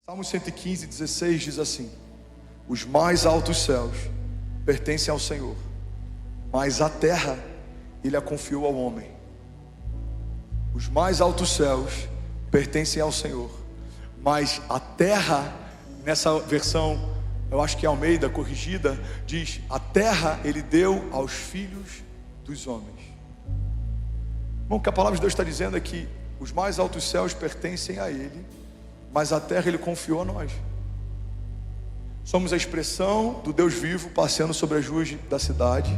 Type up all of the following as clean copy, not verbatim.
Salmo 115, 16 diz assim: os mais altos céus pertencem ao Senhor, mas a terra Ele a confiou ao homem. Os mais altos céus pertencem ao Senhor, mas a terra, nessa versão, eu acho que é Almeida corrigida, diz: a terra Ele deu aos filhos dos homens. Bom, o que a palavra de Deus está dizendo é que os mais altos céus pertencem a Ele, mas a terra Ele confiou a nós. Somos a expressão do Deus vivo passeando sobre as ruas da cidade.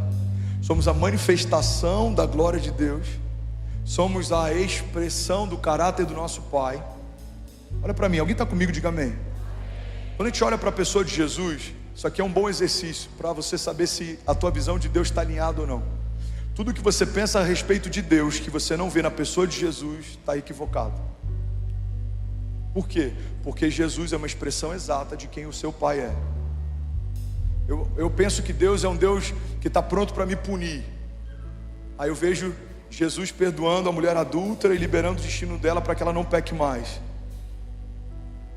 Somos a manifestação da glória de Deus. Somos a expressão do caráter do nosso Pai. Olha para mim, alguém está comigo? Diga amém. Quando a gente olha para a pessoa de Jesus, isso aqui é um bom exercício para você saber se a tua visão de Deus está alinhada ou não. Tudo que você pensa a respeito de Deus que você não vê na pessoa de Jesus está equivocado. Por quê? Porque Jesus é uma expressão exata de quem o seu Pai é. Eu penso que Deus é um Deus que está pronto para me punir. Aí eu vejo Jesus perdoando a mulher adúltera e liberando o destino dela para que ela não peque mais.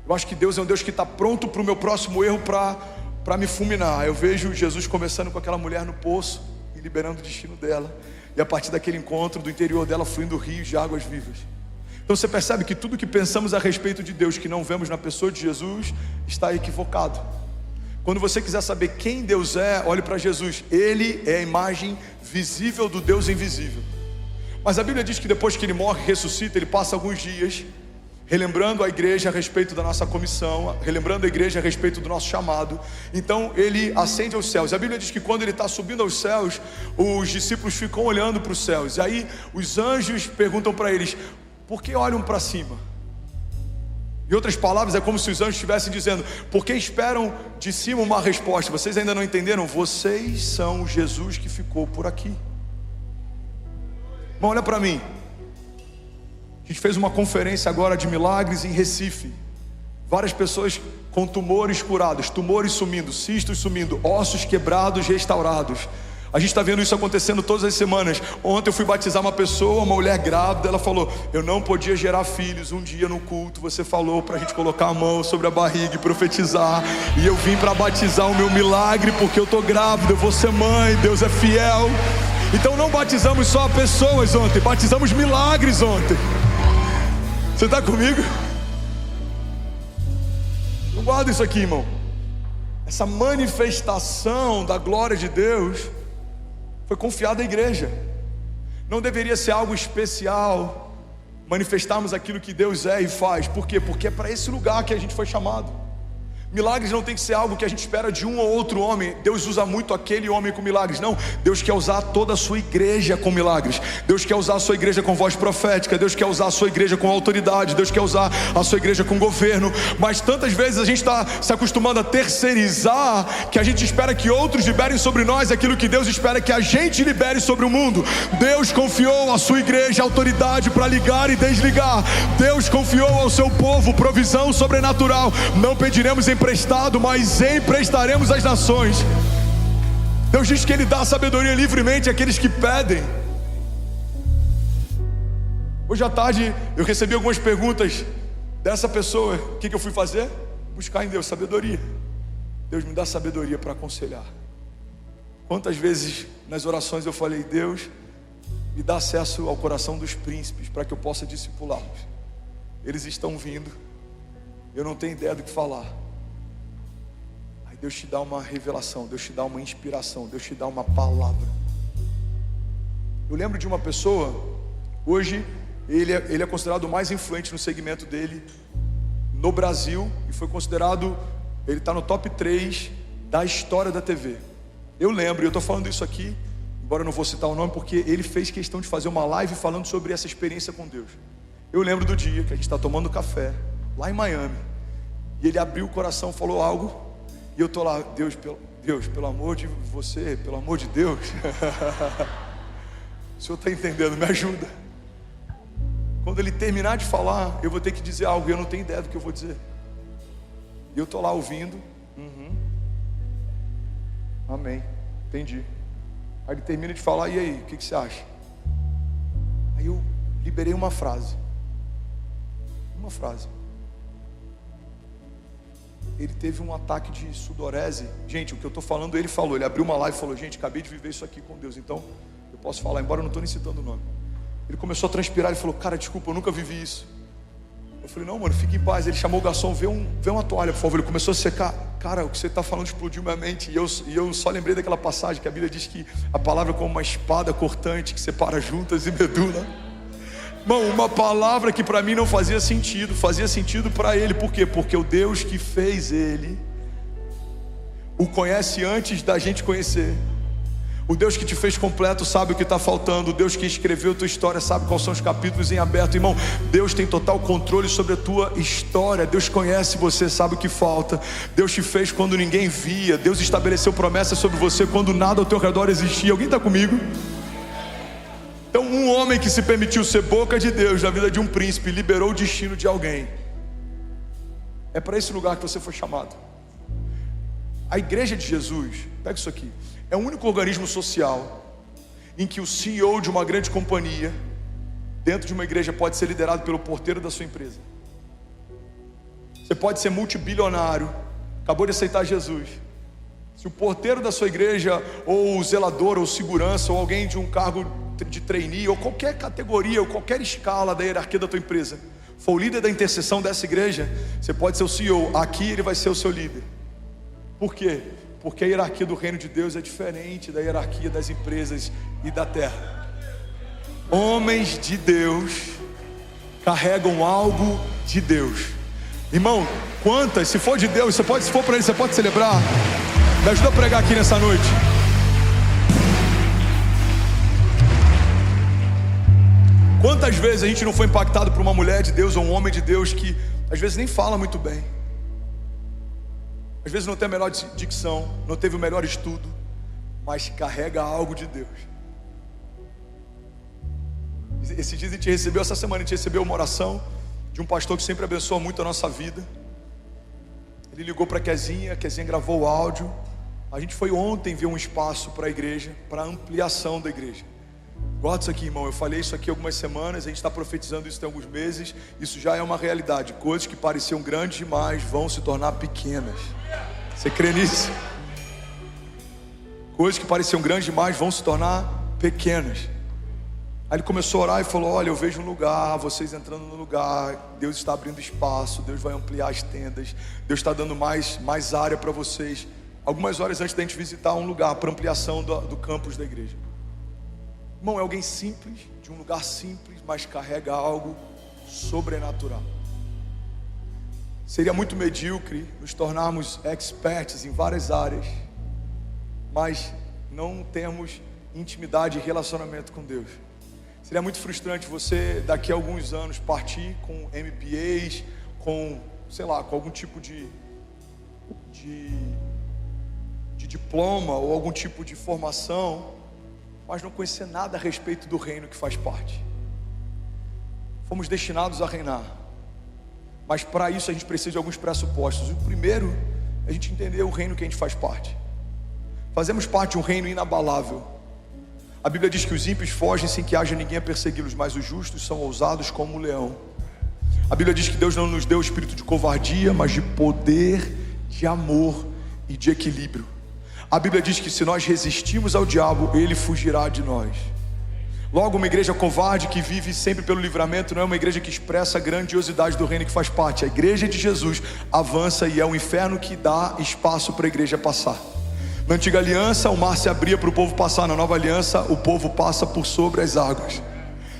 Eu acho que Deus é um Deus que está pronto para o meu próximo erro para me fulminar. Eu vejo Jesus conversando com aquela mulher no poço e liberando o destino dela. E a partir daquele encontro, do interior dela fluindo rios de águas vivas. Então você percebe que tudo que pensamos a respeito de Deus que não vemos na pessoa de Jesus está equivocado. Quando você quiser saber quem Deus é, olhe para Jesus. Ele é a imagem visível do Deus invisível. Mas a Bíblia diz que depois que Ele morre e ressuscita, Ele passa alguns dias relembrando a igreja a respeito da nossa comissão, relembrando a igreja a respeito do nosso chamado. Então Ele ascende aos céus. A Bíblia diz que quando Ele está subindo aos céus, os discípulos ficam olhando para os céus. E aí os anjos perguntam para eles: por que olham para cima? Em outras palavras, é como se os anjos estivessem dizendo: por que esperam de cima uma resposta? Vocês ainda não entenderam? Vocês são Jesus que ficou por aqui. Bom, olha para mim. A gente fez uma conferência agora de milagres em Recife. Várias pessoas com tumores curados, tumores sumindo, cistos sumindo, ossos quebrados restaurados. A gente está vendo isso acontecendo todas as semanas. Ontem eu fui batizar uma pessoa, uma mulher grávida. Ela falou: eu não podia gerar filhos. Um dia no culto você falou para a gente colocar a mão sobre a barriga e profetizar. E eu vim para batizar o meu milagre, porque eu estou grávida, eu vou ser mãe, Deus é fiel. Então não batizamos só pessoas ontem, batizamos milagres ontem. Você está comigo? Não guarda isso aqui, irmão. Essa manifestação da glória de Deus foi confiado à igreja. Não deveria ser algo especial manifestarmos aquilo que Deus é e faz. Por quê? Porque é para esse lugar que a gente foi chamado. Milagres não tem que ser algo que a gente espera de um ou outro homem. Deus usa muito aquele homem com milagres. Não, Deus quer usar toda a sua igreja com milagres. Deus quer usar a sua igreja com voz profética. Deus quer usar a sua igreja com autoridade. Deus quer usar a sua igreja com governo. Mas tantas vezes a gente está se acostumando a terceirizar, que a gente espera que outros liberem sobre nós aquilo que Deus espera que a gente libere sobre o mundo. Deus confiou à sua igreja autoridade para ligar e desligar. Deus confiou ao seu povo provisão sobrenatural. Não pediremos emprestado, mas emprestaremos às nações. Deus diz que Ele dá sabedoria livremente àqueles que pedem. Hoje à tarde eu recebi algumas perguntas dessa pessoa. O que eu fui fazer? Buscar em Deus sabedoria. Deus me dá sabedoria para aconselhar. Quantas vezes nas orações eu falei: Deus, me dá acesso ao coração dos príncipes para que eu possa discipulá-los. Eles estão vindo, eu não tenho ideia do que falar. Deus te dá uma revelação, Deus te dá uma inspiração, Deus te dá uma palavra. Eu lembro de uma pessoa, hoje ele é considerado o mais influente no segmento dele no Brasil, e foi considerado, ele está no top 3 da história da TV. Eu lembro, e eu estou falando isso aqui, embora eu não vou citar o nome, porque ele fez questão de fazer uma live falando sobre essa experiência com Deus. Eu lembro do dia que a gente está tomando café lá em Miami, e ele abriu o coração, falou algo. E eu estou lá: Deus, pelo amor de você, pelo amor de Deus. O Senhor está entendendo, me ajuda. Quando ele terminar de falar, eu vou ter que dizer algo e eu não tenho ideia do que eu vou dizer. E eu estou lá ouvindo. Amém, entendi. Aí ele termina de falar: e aí, o que você acha? Aí eu liberei uma frase. ele teve um ataque de sudorese. Gente, o que eu estou falando, ele falou, ele abriu uma live e falou: gente, acabei de viver isso aqui com Deus, então eu posso falar, embora eu não estou nem citando o nome. Ele começou a transpirar, ele falou: cara, desculpa, eu nunca vivi isso. Eu falei: não, mano, fique em paz. Ele chamou o garçom: vê uma toalha, por favor. Ele começou a secar. Cara, o que você está falando explodiu minha mente. E eu só lembrei daquela passagem que a Bíblia diz que a palavra é como uma espada cortante que separa juntas e medula. Irmão, uma palavra que para mim não fazia sentido para ele. Por quê? Porque o Deus que fez ele o conhece antes da gente conhecer. O Deus que te fez completo sabe o que está faltando. O Deus que escreveu a tua história sabe quais são os capítulos em aberto. Irmão, Deus tem total controle sobre a tua história. Deus conhece você, sabe o que falta. Deus te fez quando ninguém via. Deus estabeleceu promessas sobre você quando nada ao teu redor existia. Alguém está comigo? Então, um homem que se permitiu ser boca de Deus na vida de um príncipe liberou o destino de alguém. É para esse lugar que você foi chamado. A igreja de Jesus, pega isso aqui, é o único organismo social em que o CEO de uma grande companhia dentro de uma igreja pode ser liderado pelo porteiro da sua empresa. Você pode ser multibilionário, acabou de aceitar Jesus. Se o porteiro da sua igreja, ou o zelador, ou segurança, ou alguém de um cargo de trainee, ou qualquer categoria, ou qualquer escala da hierarquia da tua empresa, for o líder da intercessão dessa igreja, você pode ser o CEO. Aqui ele vai ser o seu líder. Por quê? Porque a hierarquia do reino de Deus é diferente da hierarquia das empresas e da terra. Homens de Deus carregam algo de Deus. Irmão, quantas, se for de Deus, se for para ele, você pode celebrar. Me ajuda a pregar aqui nessa noite. Quantas vezes a gente não foi impactado por uma mulher de Deus ou um homem de Deus que às vezes nem fala muito bem, às vezes não tem a melhor dicção, não teve o melhor estudo, mas carrega algo de Deus. Esse dia a gente recebeu, essa semana a gente recebeu uma oração de um pastor que sempre abençoa muito a nossa vida. Ele ligou para a Kezinha gravou o áudio. A gente foi ontem ver um espaço para a igreja, para ampliação da igreja. Guarda isso aqui, irmão, eu falei isso aqui algumas semanas, a gente está profetizando isso tem alguns meses. Isso já é uma realidade. Coisas que pareciam grandes demais vão se tornar pequenas. Você crê nisso? Coisas que pareciam grandes demais vão se tornar pequenas. Aí ele começou a orar e falou: olha, eu vejo um lugar, vocês entrando no lugar, Deus está abrindo espaço, Deus vai ampliar as tendas, Deus está dando mais área para vocês. Algumas horas antes da gente visitar um lugar para ampliação do campus da igreja. Irmão, é alguém simples, de um lugar simples, mas carrega algo sobrenatural. Seria muito medíocre nos tornarmos experts em várias áreas, mas não temos intimidade e relacionamento com Deus. Seria muito frustrante você daqui a alguns anos partir com MBAs, com, sei lá, com algum tipo de diploma ou algum tipo de formação, mas não conhecer nada a respeito do reino que faz parte. Fomos destinados a reinar, mas para isso a gente precisa de alguns pressupostos. O primeiro é a gente entender o reino que a gente faz parte. Fazemos parte de um reino inabalável. A Bíblia diz que os ímpios fogem sem que haja ninguém a persegui-los, mas os justos são ousados como o leão. A Bíblia diz que Deus não nos deu o espírito de covardia, mas de poder, de amor e de equilíbrio. A Bíblia diz que se nós resistirmos ao diabo, ele fugirá de nós. Logo, uma igreja covarde que vive sempre pelo livramento não é uma igreja que expressa a grandiosidade do reino que faz parte. A igreja de Jesus avança e é o inferno que dá espaço para a igreja passar. Na antiga aliança, o mar se abria para o povo passar. Na nova aliança, o povo passa por sobre as águas.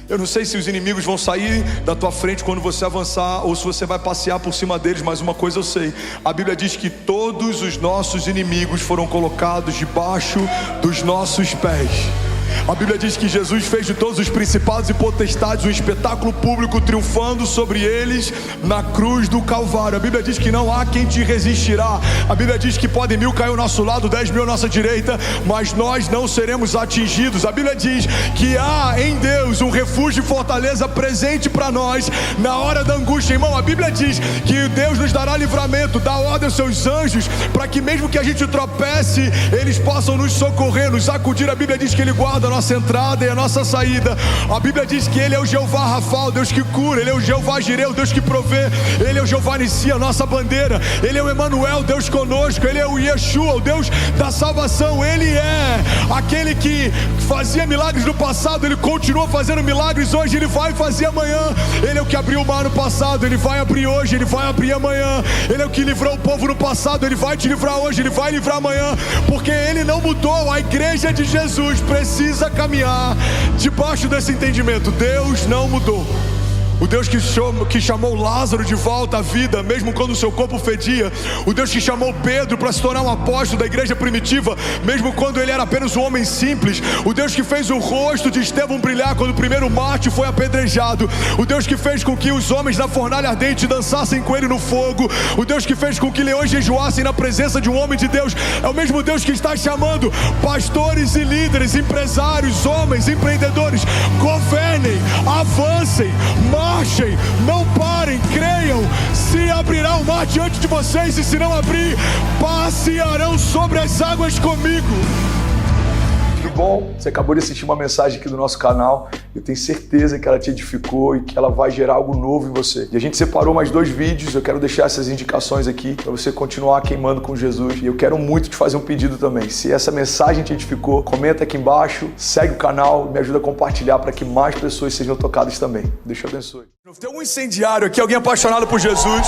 Eu não sei se os inimigos vão sair da tua frente quando você avançar, ou se você vai passear por cima deles, mas uma coisa eu sei: a Bíblia diz que todos os nossos inimigos foram colocados debaixo dos nossos pés. A Bíblia diz que Jesus fez de todos os principados e potestades um espetáculo público, triunfando sobre eles na cruz do Calvário. A Bíblia diz que não há quem te resistirá. A Bíblia diz que podem 1000 cair ao nosso lado, 10.000 à nossa direita, mas nós não seremos atingidos. A Bíblia diz que há em Deus um refúgio e fortaleza presente para nós na hora da angústia. Irmão, a Bíblia diz que Deus nos dará livramento, dá ordem aos seus anjos, para que mesmo que a gente tropece, eles possam nos socorrer, nos acudir. A Bíblia diz que Ele guarda a nossa entrada e a nossa saída. A Bíblia diz que Ele é o Jeová Rafa, o Deus que cura. Ele é o Jeová Jireh, o Deus que provê. Ele é o Jeová Nissi, a nossa bandeira. Ele é o Emanuel, Deus conosco. Ele é o Yeshua, o Deus da salvação. Ele é aquele que fazia milagres no passado, Ele continua fazendo milagres hoje, Ele vai fazer amanhã. Ele é o que abriu o mar no passado, Ele vai abrir hoje, Ele vai abrir amanhã. Ele é o que livrou o povo no passado, Ele vai te livrar hoje, Ele vai livrar amanhã, porque Ele não mudou. A igreja de Jesus precisa caminhar debaixo desse entendimento. Deus não mudou. O Deus que chamou Lázaro de volta à vida, mesmo quando o seu corpo fedia. O Deus que chamou Pedro para se tornar um apóstolo da igreja primitiva, mesmo quando ele era apenas um homem simples. O Deus que fez o rosto de Estevão brilhar quando o primeiro mártir foi apedrejado. O Deus que fez com que os homens na fornalha ardente dançassem com ele no fogo. O Deus que fez com que leões jejuassem na presença de um homem de Deus. É o mesmo Deus que está chamando pastores e líderes, empresários, homens, empreendedores. Governem, avancem, marchem, não parem, creiam. Se abrirá o mar diante de vocês, e se não abrir, passearão sobre as águas comigo. Tudo bom? Você acabou de assistir uma mensagem aqui do nosso canal. Eu tenho certeza que ela te edificou e que ela vai gerar algo novo em você. E a gente separou mais 2 vídeos. Eu quero deixar essas indicações aqui para você continuar queimando com Jesus. E eu quero muito te fazer um pedido também. Se essa mensagem te edificou, comenta aqui embaixo, segue o canal, me ajuda a compartilhar para que mais pessoas sejam tocadas também. Deus te abençoe. Tem um incendiário aqui, alguém apaixonado por Jesus?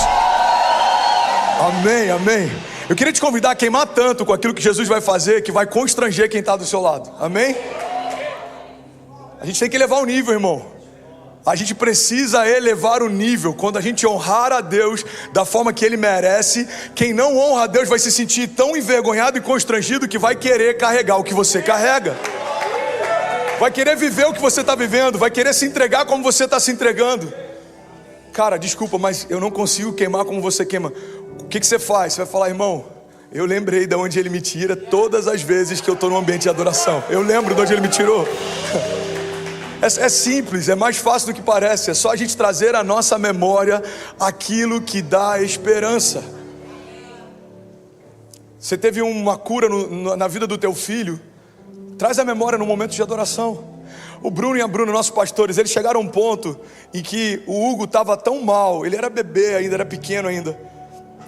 Amém, amém. Eu queria te convidar a queimar tanto com aquilo que Jesus vai fazer, que vai constranger quem está do seu lado. Amém? A gente tem que elevar o nível, irmão. A gente precisa elevar o nível. Quando a gente honrar a Deus da forma que Ele merece, quem não honra a Deus vai se sentir tão envergonhado e constrangido que vai querer carregar o que você carrega. Vai querer viver o que você está vivendo. Vai querer se entregar como você está se entregando. Cara, desculpa, mas eu não consigo queimar como você queima. O que você faz? Você vai falar: irmão, eu lembrei de onde Ele me tira todas as vezes que eu estou num ambiente de adoração. Eu lembro de onde Ele me tirou. É simples, é mais fácil do que parece. É só a gente trazer à nossa memória aquilo que dá esperança. Você teve uma cura na vida do teu filho, traz a memória no momento de adoração. O Bruno e a Bruna, nossos pastores, eles chegaram a um ponto em que o Hugo estava tão mal, ele era bebê ainda, era pequeno ainda,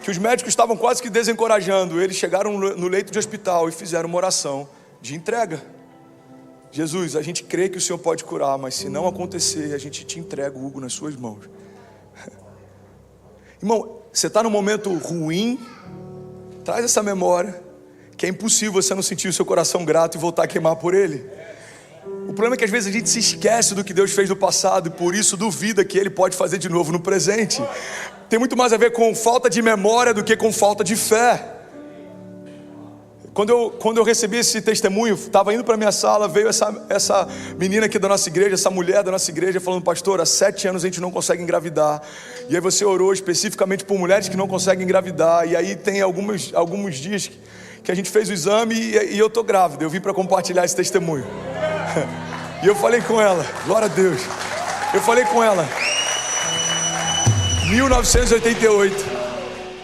que os médicos estavam quase que desencorajando. Eles chegaram no leito de hospital e fizeram uma oração de entrega. Jesus, a gente crê que o Senhor pode curar, mas se não acontecer, a gente te entrega o Hugo nas suas mãos. Irmão, você está num momento ruim, traz essa memória, que é impossível você não sentir o seu coração grato e voltar a queimar por Ele. O problema é que às vezes a gente se esquece do que Deus fez no passado e por isso duvida que Ele pode fazer de novo no presente. Tem muito mais a ver com falta de memória do que com falta de fé. Quando eu recebi esse testemunho, estava indo para a minha sala, veio essa menina aqui da nossa igreja, essa mulher da nossa igreja, falando: pastor, há 7 anos a gente não consegue engravidar. E aí você orou especificamente por mulheres que não conseguem engravidar. E aí tem alguns dias que a gente fez o exame e eu estou grávida. Eu vim para compartilhar esse testemunho. E eu falei com ela, glória a Deus. Eu falei com ela, 1988,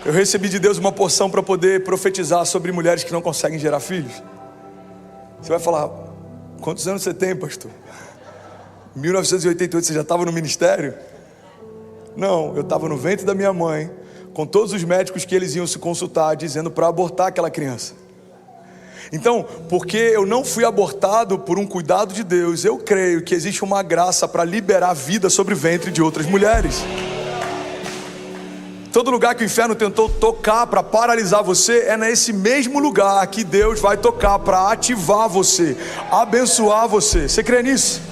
eu recebi de Deus uma porção para poder profetizar sobre mulheres que não conseguem gerar filhos. Você vai falar: quantos anos você tem, pastor? 1988 você já estava no ministério? Não, eu estava no ventre da minha mãe, com todos os médicos que eles iam se consultar, dizendo para abortar aquela criança. Então, porque eu não fui abortado por um cuidado de Deus, eu creio que existe uma graça para liberar vida sobre o ventre de outras mulheres. Todo lugar que o inferno tentou tocar para paralisar você, é nesse mesmo lugar que Deus vai tocar para ativar você, abençoar você. Você crê nisso?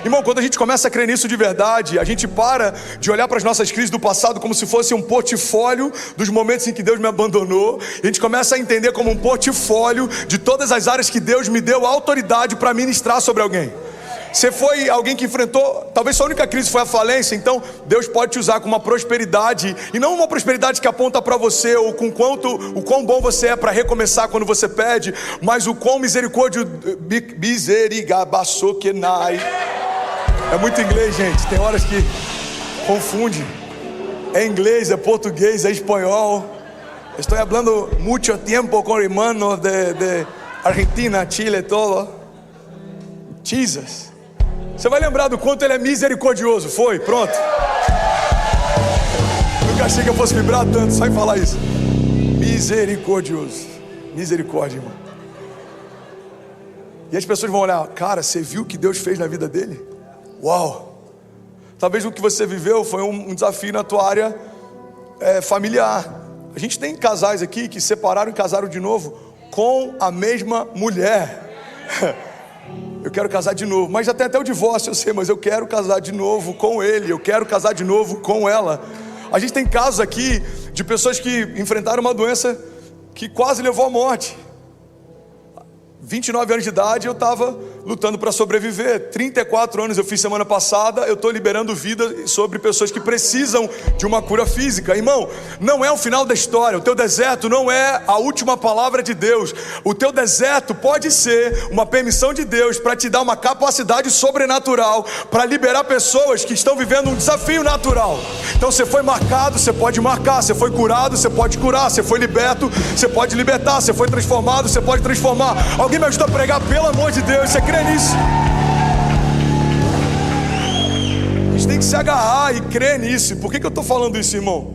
Irmão, quando a gente começa a crer nisso de verdade, a gente para de olhar para as nossas crises do passado como se fosse um portfólio dos momentos em que Deus me abandonou. A gente começa a entender como um portfólio de todas as áreas que Deus me deu autoridade para ministrar sobre alguém. Você foi alguém que enfrentou, talvez sua única crise foi a falência, então Deus pode te usar com uma prosperidade, e não uma prosperidade que aponta para você, ou com o quão bom você é para recomeçar quando você pede, mas o quão misericórdia, miserigabaçoquenai. É muito inglês, gente, tem horas que confunde. É inglês, é português, é espanhol. Estou falando muito tempo com irmãos de Argentina, Chile, todo. Jesus. Você vai lembrar do quanto ele é misericordioso. Foi, pronto. Nunca achei que eu fosse vibrar tanto só em falar isso. Misericordioso. Misericórdia, irmão. E as pessoas vão olhar, cara, você viu o que Deus fez na vida dele? Uau! Talvez o que você viveu foi um desafio na tua área familiar. A gente tem casais aqui que separaram e casaram de novo com a mesma mulher. Eu quero casar de novo, mas já tem até o divórcio, eu sei, mas eu quero casar de novo com ele, eu quero casar de novo com ela. A gente tem casos aqui de pessoas que enfrentaram uma doença que quase levou à morte. 29 anos de idade eu estava lutando para sobreviver. 34 anos eu fiz semana passada. Eu estou liberando vida sobre pessoas que precisam de uma cura física. Irmão, não é o final da história. O teu deserto não é a última palavra de Deus. O teu deserto pode ser uma permissão de Deus para te dar uma capacidade sobrenatural para liberar pessoas que estão vivendo um desafio natural. Então você foi marcado, você pode marcar. Você foi curado, você pode curar. Você foi liberto, você pode libertar. Você foi transformado, você pode transformar. Alguém me ajuda a pregar, pelo amor de Deus, você crê nisso? A gente tem que se agarrar e crer nisso. Por que eu estou falando isso, irmão?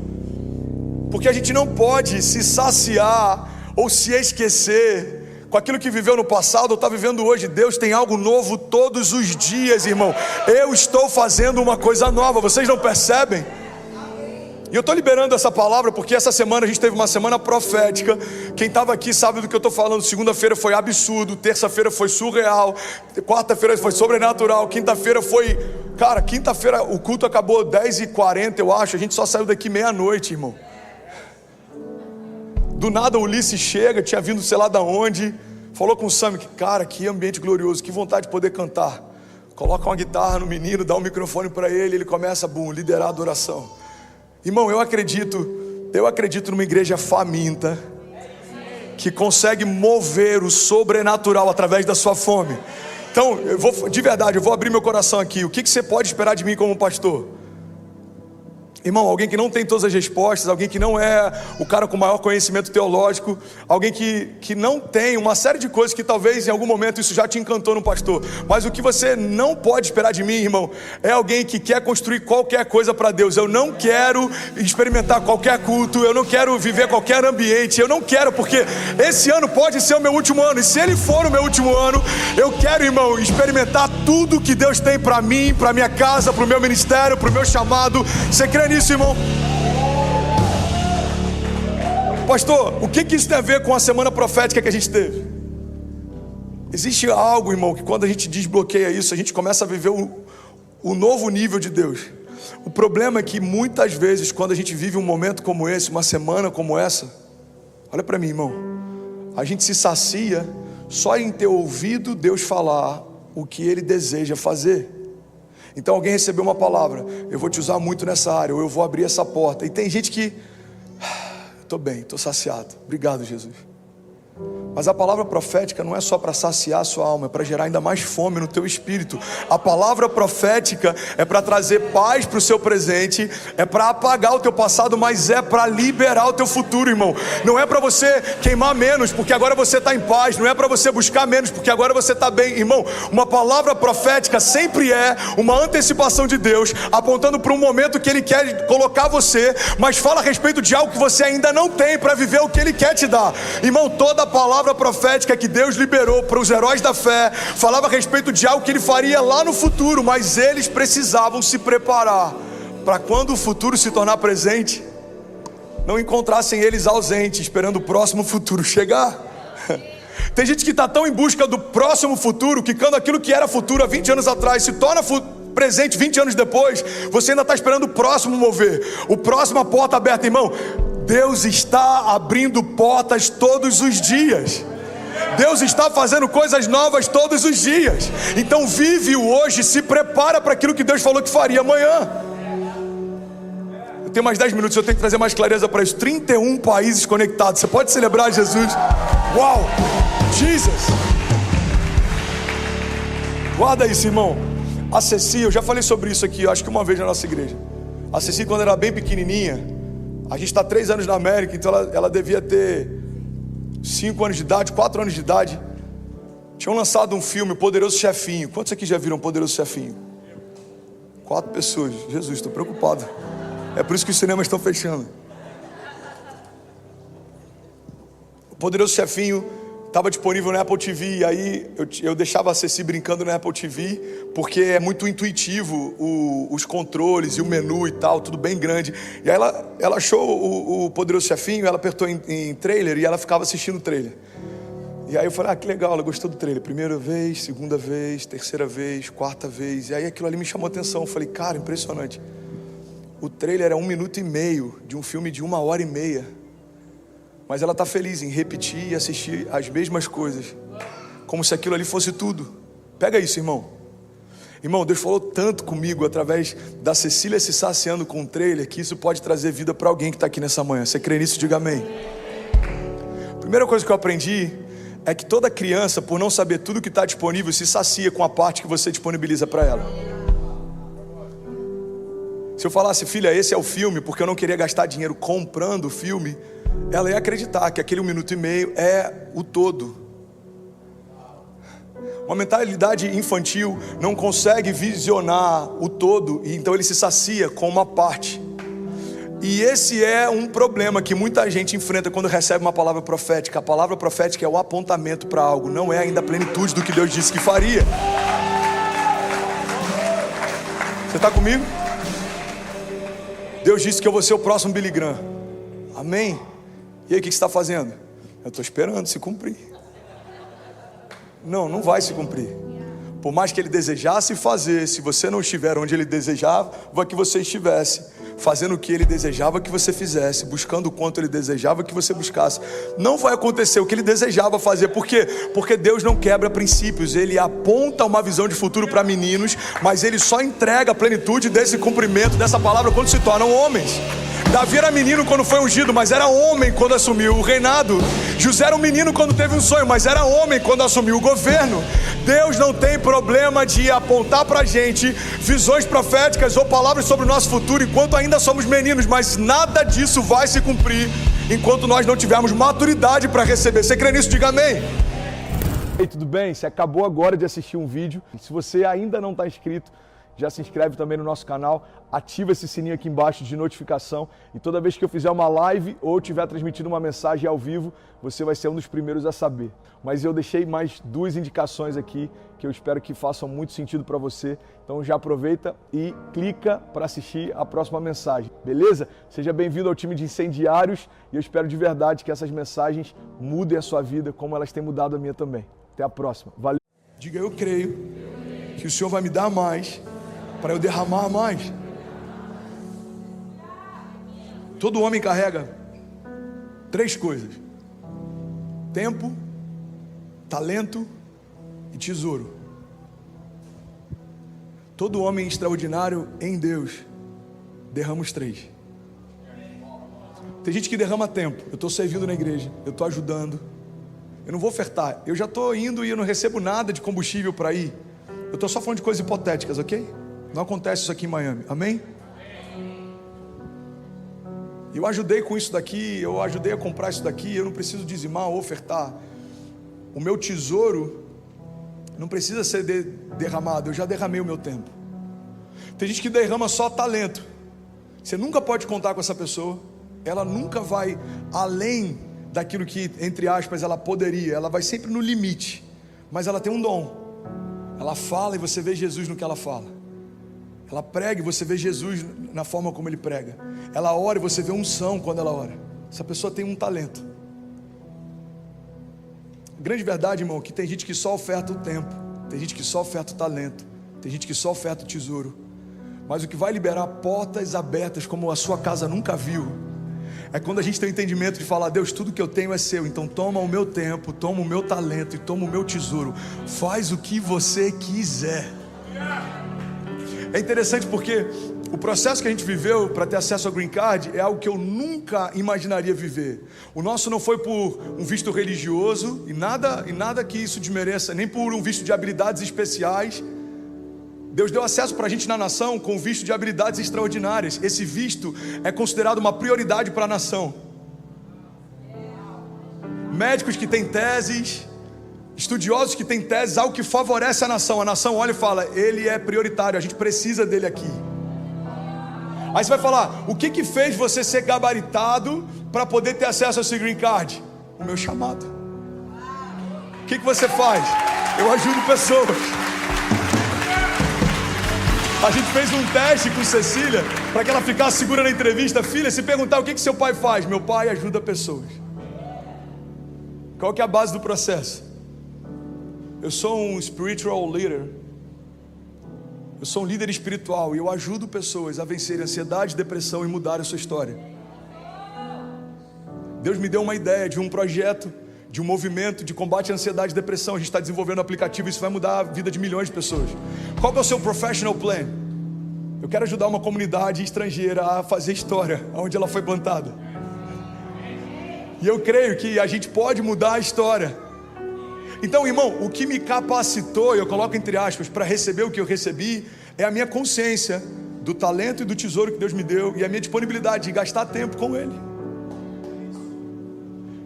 Porque a gente não pode se saciar ou se esquecer com aquilo que viveu no passado ou está vivendo hoje. Deus tem algo novo todos os dias, irmão. Eu estou fazendo uma coisa nova, vocês não percebem? E eu estou liberando essa palavra porque essa semana a gente teve uma semana profética. Quem estava aqui sabe do que eu estou falando. Segunda-feira foi absurdo, terça-feira foi surreal, quarta-feira foi sobrenatural, quinta-feira foi... Cara, quinta-feira o culto acabou 10h40, eu acho. A gente só saiu daqui meia-noite, irmão. Do nada o Ulisses chega, tinha vindo sei lá da onde, falou com o Sam, cara, que ambiente glorioso, que vontade de poder cantar. Coloca uma guitarra no menino, dá um microfone para ele, ele começa a liderar a adoração. Irmão, eu acredito numa igreja faminta que consegue mover o sobrenatural através da sua fome. Então, de verdade, eu vou abrir meu coração aqui. O que você pode esperar de mim como pastor? Irmão, alguém que não tem todas as respostas, alguém que não é o cara com maior conhecimento teológico, alguém que não tem uma série de coisas que talvez em algum momento isso já te encantou no pastor. Mas o que você não pode esperar de mim, irmão, é alguém que quer construir qualquer coisa para Deus. Eu não quero experimentar qualquer culto, eu não quero viver qualquer ambiente, eu não quero, porque esse ano pode ser o meu último ano, e se ele for o meu último ano, eu quero, irmão, experimentar tudo que Deus tem para mim, para minha casa, para o meu ministério, para o meu chamado. Você crê nisso, irmão? Pastor, o que isso tem a ver com a semana profética que a gente teve? Existe algo, irmão, que quando a gente desbloqueia isso, a gente começa a viver o novo nível de Deus. O problema é que muitas vezes, quando a gente vive um momento como esse, uma semana como essa, olha para mim, irmão, a gente se sacia só em ter ouvido Deus falar o que Ele deseja fazer. Então alguém recebeu uma palavra, eu vou te usar muito nessa área, ou eu vou abrir essa porta. E tem gente que, estou bem, estou saciado, obrigado Jesus. Mas a palavra profética não é só para saciar a sua alma, é para gerar ainda mais fome no teu espírito. A palavra profética é para trazer paz para o seu presente, é para apagar o teu passado, mas é para liberar o teu futuro, irmão. Não é para você queimar menos, porque agora você está em paz. Não é para você buscar menos, porque agora você está bem. Irmão, uma palavra profética sempre é uma antecipação de Deus, apontando para um momento que Ele quer colocar você, mas fala a respeito de algo que você ainda não tem para viver o que Ele quer te dar. Irmão, toda a palavra profética que Deus liberou para os heróis da fé falava a respeito de algo que Ele faria lá no futuro, mas eles precisavam se preparar para quando o futuro se tornar presente, não encontrassem eles ausentes, esperando o próximo futuro chegar. Tem gente que está tão em busca do próximo futuro, que quando aquilo que era futuro há 20 anos atrás se torna presente 20 anos depois, você ainda está esperando o próximo mover, o próximo porta aberta. Irmão, Deus está abrindo portas todos os dias. Deus está fazendo coisas novas todos os dias. Então vive o hoje, se prepara para aquilo que Deus falou que faria amanhã. Eu tenho mais 10 minutos, eu tenho que trazer mais clareza para isso. 31 países conectados, você pode celebrar Jesus? Uau, Jesus. Guarda isso, irmão. A Ceci, eu já falei sobre isso aqui, acho que uma vez na nossa igreja. A Ceci, quando era bem pequenininha, a gente está 3 anos na América, então ela devia ter 5 anos de idade, 4 anos de idade. Tinham lançado um filme, Poderoso Chefinho. Quantos aqui já viram Poderoso Chefinho? 4 pessoas. Jesus, estou preocupado. É por isso que os cinemas estão fechando. O Poderoso Chefinho estava disponível na Apple TV. E aí eu deixava a Ceci brincando na Apple TV, porque é muito intuitivo os controles e o menu e tal, tudo bem grande. E aí ela achou o Poderoso Chefinho, ela apertou em trailer e ela ficava assistindo o trailer. E aí eu falei, que legal, ela gostou do trailer. Primeira vez, segunda vez, terceira vez, quarta vez. E aí aquilo ali me chamou a atenção. Eu falei, cara, impressionante. O trailer era 1 minuto e meio de um filme de 1h30. Mas ela está feliz em repetir e assistir as mesmas coisas, como se aquilo ali fosse tudo. Pega isso, irmão. Irmão, Deus falou tanto comigo através da Cecília se saciando com o trailer, que isso pode trazer vida para alguém que está aqui nessa manhã. Você crê nisso? Diga amém. Primeira coisa que eu aprendi é que toda criança, por não saber tudo que está disponível, se sacia com a parte que você disponibiliza para ela. Se eu falasse, filha, esse é o filme, porque eu não queria gastar dinheiro comprando o filme, ela ia acreditar que aquele 1 minuto e meio é o todo. Uma mentalidade infantil não consegue visionar o todo, e então ele se sacia com uma parte. E esse é um problema que muita gente enfrenta quando recebe uma palavra profética. A palavra profética é o apontamento para algo, não é ainda a plenitude do que Deus disse que faria. Você está comigo? Deus disse que eu vou ser o próximo Billy Graham. Amém? E aí o que você está fazendo? Eu estou esperando se cumprir. Não vai se cumprir. Por mais que ele desejasse fazer, se você não estiver onde ele desejava que você estivesse, fazendo o que ele desejava que você fizesse, buscando o quanto ele desejava que você buscasse, não vai acontecer o que ele desejava fazer. Por quê? Porque Deus não quebra princípios. Ele aponta uma visão de futuro para meninos, mas ele só entrega a plenitude desse cumprimento dessa palavra quando se tornam homens. Davi era menino quando foi ungido, mas era homem quando assumiu o reinado. José era um menino quando teve um sonho, mas era homem quando assumiu o governo. Deus não tem problema de apontar pra gente visões proféticas ou palavras sobre o nosso futuro enquanto ainda somos meninos, mas nada disso vai se cumprir enquanto nós não tivermos maturidade para receber. Você crê nisso? Diga amém. Ei, tudo bem? Você acabou agora de assistir um vídeo. Se você ainda não está inscrito, já se inscreve também no nosso canal, ativa esse sininho aqui embaixo de notificação, e toda vez que eu fizer uma live ou estiver transmitindo uma mensagem ao vivo, você vai ser um dos primeiros a saber. Mas eu deixei mais 2 indicações aqui que eu espero que façam muito sentido para você. Então já aproveita e clica para assistir a próxima mensagem, beleza? Seja bem-vindo ao time de incendiários e eu espero de verdade que essas mensagens mudem a sua vida como elas têm mudado a minha também. Até a próxima. Valeu. Diga, eu creio que o Senhor vai me dar mais para eu derramar mais. Todo homem carrega 3 coisas: tempo, talento e tesouro. Todo homem extraordinário em Deus derrama os 3. Tem gente que derrama tempo. Eu estou servindo na igreja, eu estou ajudando, eu não vou ofertar, eu já estou indo e eu não recebo nada de combustível para ir. Eu estou só falando de coisas hipotéticas, ok? Não acontece isso aqui em Miami, amém? Eu ajudei com isso daqui, eu ajudei a comprar isso daqui, eu não preciso dizimar ou ofertar. O meu tesouro não precisa ser derramado, eu já derramei o meu tempo. Tem gente que derrama só talento. Você nunca pode contar com essa pessoa, ela nunca vai além daquilo que, entre aspas, ela poderia, ela vai sempre no limite, mas ela tem um dom. Ela fala e você vê Jesus no que ela fala. Ela prega e você vê Jesus na forma como ele prega. Ela ora e você vê unção quando ela ora. Essa pessoa tem um talento. Grande verdade, irmão, que tem gente que só oferta o tempo, tem gente que só oferta o talento, tem gente que só oferta o tesouro. Mas o que vai liberar portas abertas como a sua casa nunca viu é quando a gente tem o entendimento de falar: Deus, tudo que eu tenho é seu, então toma o meu tempo, toma o meu talento e toma o meu tesouro. Faz o que você quiser. É interessante porque o processo que a gente viveu para ter acesso ao Green Card é algo que eu nunca imaginaria viver. O nosso não foi por um visto religioso e nada que isso desmereça, nem por um visto de habilidades especiais. Deus deu acesso para a gente na nação com um visto de habilidades extraordinárias. Esse visto é considerado uma prioridade para a nação. Médicos que têm teses, estudiosos que têm teses, algo que favorece a nação olha e fala, ele é prioritário, a gente precisa dele aqui. Aí você vai falar, o que fez você ser gabaritado para poder ter acesso ao seu green card? O meu chamado. O que você faz? Eu ajudo pessoas. A gente fez um teste com Cecília para que ela ficasse segura na entrevista. Filha, se perguntar o que seu pai faz, meu pai ajuda pessoas. Qual que é a base do processo? Eu sou um spiritual leader. Eu sou um líder espiritual e eu ajudo pessoas a vencerem ansiedade, depressão e mudar a sua história. Deus me deu uma ideia de um projeto, de um movimento de combate à ansiedade e depressão. A gente está desenvolvendo um aplicativo e isso vai mudar a vida de milhões de pessoas. Qual que é o seu professional plan? Eu quero ajudar uma comunidade estrangeira a fazer história onde ela foi plantada. E eu creio que a gente pode mudar a história. Então, irmão, o que me capacitou, eu coloco entre aspas, para receber o que eu recebi, é a minha consciência do talento e do tesouro que Deus me deu e a minha disponibilidade de gastar tempo com Ele.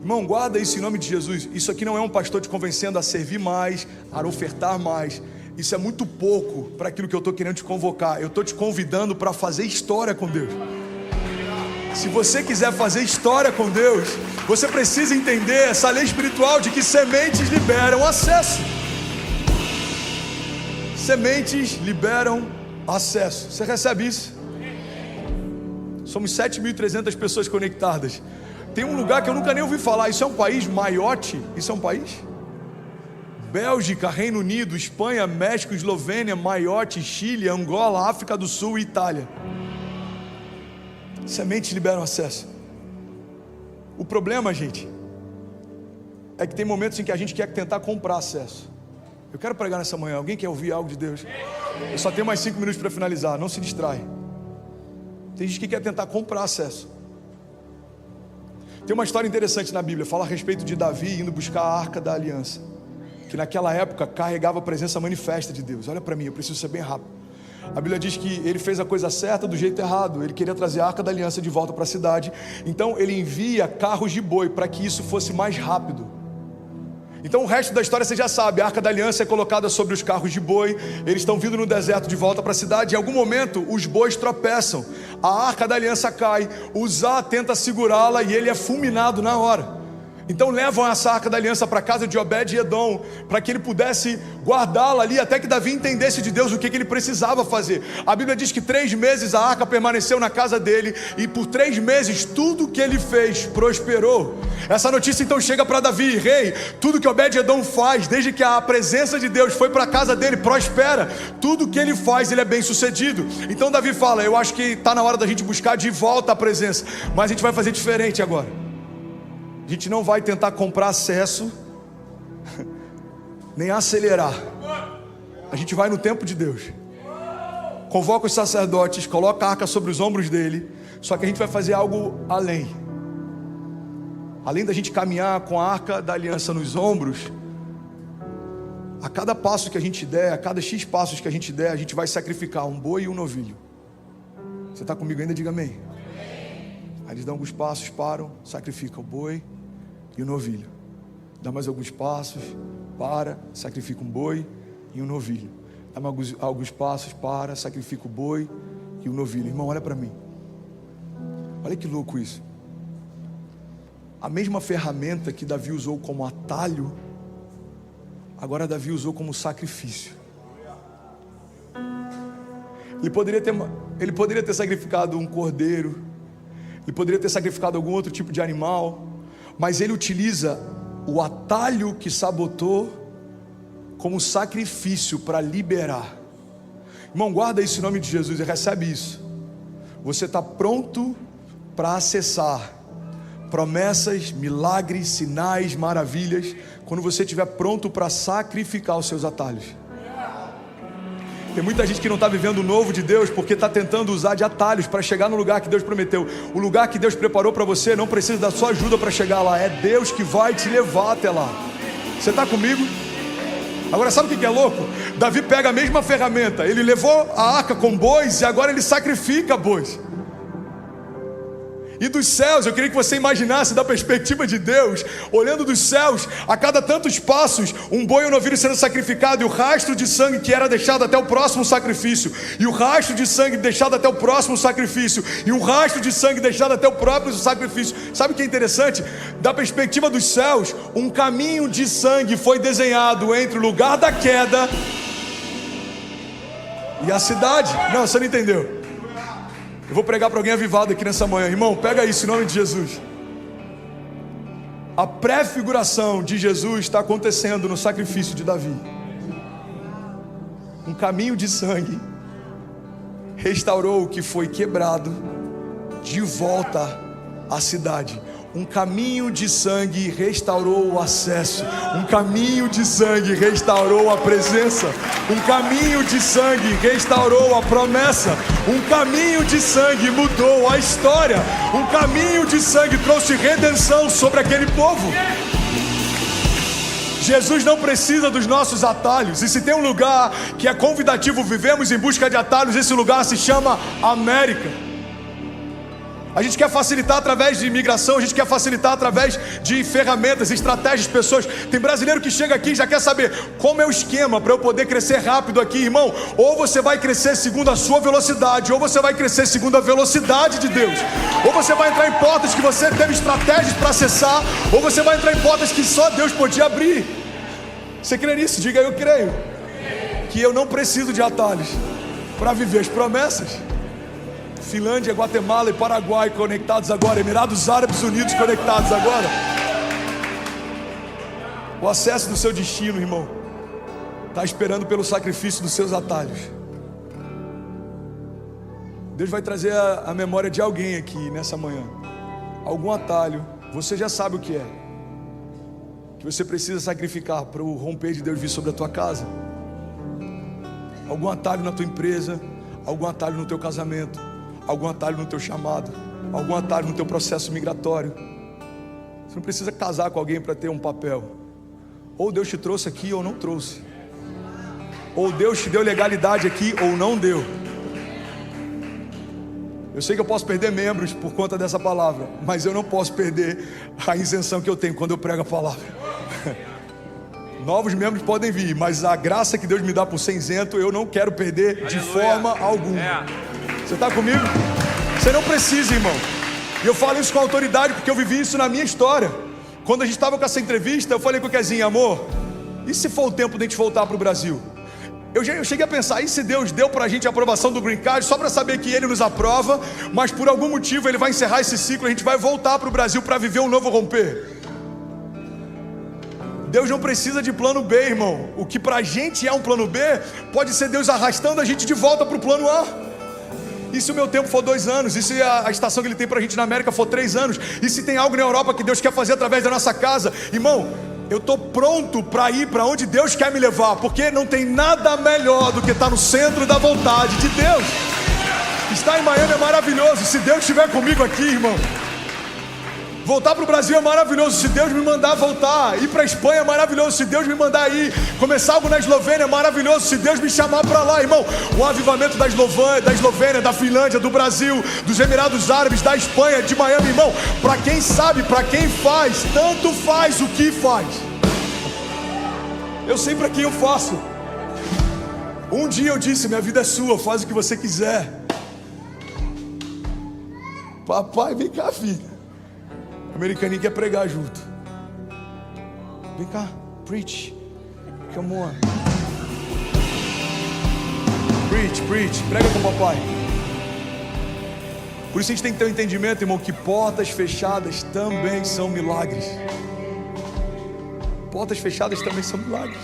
Irmão, guarda isso em nome de Jesus. Isso aqui não é um pastor te convencendo a servir mais, a ofertar mais. Isso é muito pouco para aquilo que eu estou querendo te convocar. Eu estou te convidando para fazer história com Deus. Se você quiser fazer história com Deus, você precisa entender essa lei espiritual de que sementes liberam acesso. Sementes liberam acesso. Você recebe isso? Somos 7.300 pessoas conectadas. Tem um lugar que eu nunca nem ouvi falar. Isso é um país? Maiote? Isso é um país? Bélgica, Reino Unido, Espanha, México, Eslovênia, Maiote, Chile, Angola, África do Sul e Itália. Sementes liberam acesso. O problema, gente, é que tem momentos em que a gente quer tentar comprar acesso. Eu quero pregar nessa manhã. Alguém quer ouvir algo de Deus? Eu só tenho mais 5 minutos para finalizar. Não se distrai. Tem gente que quer tentar comprar acesso. Tem uma história interessante na Bíblia. Fala a respeito de Davi indo buscar a Arca da Aliança, que naquela época carregava a presença manifesta de Deus. Olha para mim, eu preciso ser bem rápido. A Bíblia diz que ele fez a coisa certa do jeito errado. Ele queria trazer a Arca da Aliança de volta para a cidade. Então ele envia carros de boi para que isso fosse mais rápido. Então o resto da história você já sabe. A Arca da Aliança é colocada sobre os carros de boi. Eles estão vindo no deserto de volta para a cidade. Em algum momento os bois tropeçam. A Arca da Aliança cai. Uzá tenta segurá-la e ele é fulminado na hora. Então levam essa Arca da Aliança para a casa de Obed-Edom, para que ele pudesse guardá-la ali, até que Davi entendesse de Deus o que ele precisava fazer. A Bíblia diz que 3 meses a arca permaneceu na casa dele, e por 3 meses tudo que ele fez prosperou. Essa notícia então chega para Davi: rei, tudo que Obed-Edom faz, desde que a presença de Deus foi para a casa dele, prospera. Tudo que ele faz, ele é bem sucedido. Então Davi fala: eu acho que está na hora da gente buscar de volta a presença, mas a gente vai fazer diferente agora. A gente não vai tentar comprar acesso, nem acelerar. A gente vai no tempo de Deus. Convoca os sacerdotes, coloca a arca sobre os ombros dele. Só que a gente vai fazer algo além. Além da gente caminhar com a arca da aliança nos ombros, a cada passo que a gente der, a cada X passos que a gente der, a gente vai sacrificar um boi e um novilho. Você está comigo ainda? Diga amém. Aí eles dão alguns passos, param, sacrificam o boi e o novilho. Dá mais alguns passos, para, sacrifica um boi e um novilho. Dá mais alguns passos, para, sacrifica o boi e o novilho. Irmão, olha para mim. Olha que louco isso. A mesma ferramenta que Davi usou como atalho, agora Davi usou como sacrifício. Ele poderia ter sacrificado um cordeiro, ele poderia ter sacrificado algum outro tipo de animal, mas ele utiliza o atalho que sabotou como sacrifício para liberar. Irmão, guarda isso em nome de Jesus e recebe isso. Você está pronto para acessar promessas, milagres, sinais, maravilhas, quando você estiver pronto para sacrificar os seus atalhos. Tem muita gente que não está vivendo o novo de Deus porque está tentando usar de atalhos para chegar no lugar que Deus prometeu. O lugar que Deus preparou para você não precisa da sua ajuda para chegar lá. É Deus que vai te levar até lá. Você está comigo? Agora sabe o que é louco? Davi pega a mesma ferramenta. Ele levou a arca com bois e agora ele sacrifica bois. E dos céus, eu queria que você imaginasse da perspectiva de Deus, olhando dos céus, a cada tantos passos, um boi e um novilho sendo sacrificado, e o rastro de sangue que era deixado até o próximo sacrifício, e o rastro de sangue deixado até o próximo sacrifício, e um rastro de sangue deixado até o próprio sacrifício. Sabe o que é interessante? Da perspectiva dos céus, um caminho de sangue foi desenhado entre o lugar da queda e a cidade. Não, você não entendeu. Eu vou pregar para alguém avivado aqui nessa manhã. Irmão, pega isso em nome de Jesus. A pré-figuração de Jesus está acontecendo no sacrifício de Davi. Um caminho de sangue restaurou o que foi quebrado de volta à cidade. Um caminho de sangue restaurou o acesso. Um caminho de sangue restaurou a presença. Um caminho de sangue restaurou a promessa. Um caminho de sangue mudou a história. Um caminho de sangue trouxe redenção sobre aquele povo. Jesus não precisa dos nossos atalhos. E se tem um lugar que é convidativo, vivemos em busca de atalhos, esse lugar se chama América. A gente quer facilitar através de imigração, a gente quer facilitar através de ferramentas, estratégias, pessoas. Tem brasileiro que chega aqui e já quer saber como é o esquema para eu poder crescer rápido aqui, irmão. Ou você vai crescer segundo a sua velocidade, ou você vai crescer segundo a velocidade de Deus. Ou você vai entrar em portas que você teve estratégias para acessar, ou você vai entrar em portas que só Deus podia abrir. Você crê nisso? Diga: eu creio que eu não preciso de atalhos para viver as promessas. Finlândia, Guatemala e Paraguai conectados agora. Emirados Árabes Unidos conectados agora. O acesso do seu destino, irmão, está esperando pelo sacrifício dos seus atalhos. Deus vai trazer a memória de alguém aqui nessa manhã. Algum atalho, você já sabe o que é, que você precisa sacrificar para o romper de Deus vir sobre a tua casa. Algum atalho na tua empresa, algum atalho no teu casamento, algum atalho no teu chamado, algum atalho no teu processo migratório. Você não precisa casar com alguém para ter um papel. Ou Deus te trouxe aqui ou não trouxe. Ou Deus te deu legalidade aqui ou não deu. Eu sei que eu posso perder membros por conta dessa palavra, mas eu não posso perder a isenção que eu tenho quando eu prego a palavra. Novos membros podem vir, mas a graça que Deus me dá por ser isento, eu não quero perder de forma alguma. Você está comigo? Você não precisa, irmão. E eu falo isso com autoridade porque eu vivi isso na minha história. Quando a gente estava com essa entrevista, eu falei com o Kezinho: amor, e se for o tempo de a gente voltar para o Brasil? Eu cheguei a pensar: e se Deus deu para a gente a aprovação do Green Card só para saber que Ele nos aprova, mas por algum motivo Ele vai encerrar esse ciclo, a gente vai voltar para o Brasil para viver um novo romper? Deus não precisa de plano B, irmão. O que para a gente é um plano B, pode ser Deus arrastando a gente de volta para o plano A. E se o meu tempo for 2 anos? E se a estação que Ele tem para a gente na América for 3 anos? E se tem algo na Europa que Deus quer fazer através da nossa casa? Irmão, eu estou pronto para ir para onde Deus quer me levar, porque não tem nada melhor do que estar no centro da vontade de Deus. Estar em Miami é maravilhoso, se Deus estiver comigo aqui, irmão. Voltar para o Brasil é maravilhoso, se Deus me mandar voltar. Ir para a Espanha é maravilhoso, se Deus me mandar ir. Começar algo na Eslovênia é maravilhoso, se Deus me chamar para lá, irmão. O avivamento da Eslovênia, da Finlândia, do Brasil, dos Emirados Árabes, da Espanha, de Miami, irmão. Para quem sabe, para quem faz, tanto faz o que faz. Eu sei para quem eu faço. Um dia eu disse: minha vida é sua, faz o que você quiser. Papai, vem cá, filho. O americaninho quer pregar junto. Vem cá, preach. Come on. Preach. Prega com o papai. Por isso a gente tem que ter um entendimento, irmão, que portas fechadas também são milagres. Portas fechadas também são milagres.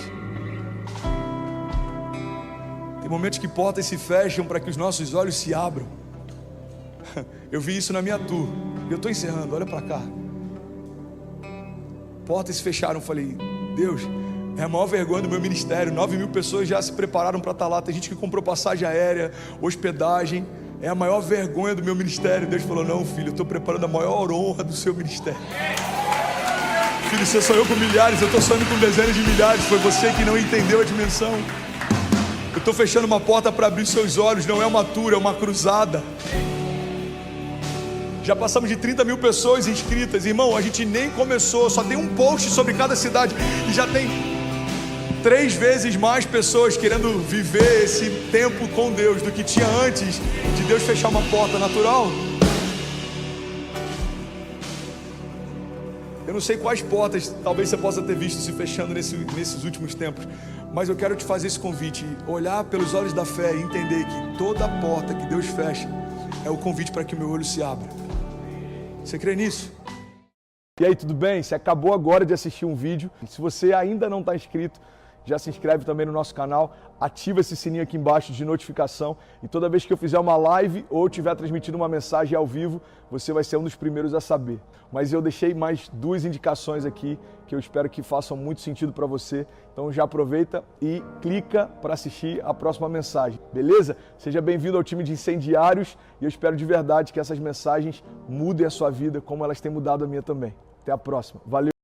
Tem momentos que portas se fecham para que os nossos olhos se abram. Eu vi isso na minha tour. E eu estou encerrando, olha para cá. Portas se fecharam, eu falei: Deus, é a maior vergonha do meu ministério. 9.000 pessoas já se prepararam para estar lá. Tem gente que comprou passagem aérea, hospedagem. É a maior vergonha do meu ministério. Deus falou: não, filho, eu estou preparando a maior honra do seu ministério. Filho, você sonhou com milhares, eu estou sonhando com dezenas de milhares. Foi você que não entendeu a dimensão. Eu estou fechando uma porta para abrir seus olhos. Não é uma tour, é uma cruzada. Já passamos de 30 mil pessoas inscritas. Irmão, a gente nem começou, só tem um post sobre cada cidade e já tem 3 vezes mais pessoas querendo viver esse tempo com Deus do que tinha antes de Deus fechar uma porta natural. Eu não sei quais portas talvez você possa ter visto se fechando nesses últimos tempos, mas eu quero te fazer esse convite, olhar pelos olhos da fé e entender que toda porta que Deus fecha é o convite para que o meu olho se abra. Você crê nisso? E aí, tudo bem? Você acabou agora de assistir um vídeo. Se você ainda não está inscrito, já se inscreve também no nosso canal, ativa esse sininho aqui embaixo de notificação e toda vez que eu fizer uma live ou estiver transmitindo uma mensagem ao vivo, você vai ser um dos primeiros a saber. Mas eu deixei mais 2 indicações aqui que eu espero que façam muito sentido para você. Então já aproveita e clica para assistir a próxima mensagem, beleza? Seja bem-vindo ao time de incendiários e eu espero de verdade que essas mensagens mudem a sua vida como elas têm mudado a minha também. Até a próxima. Valeu!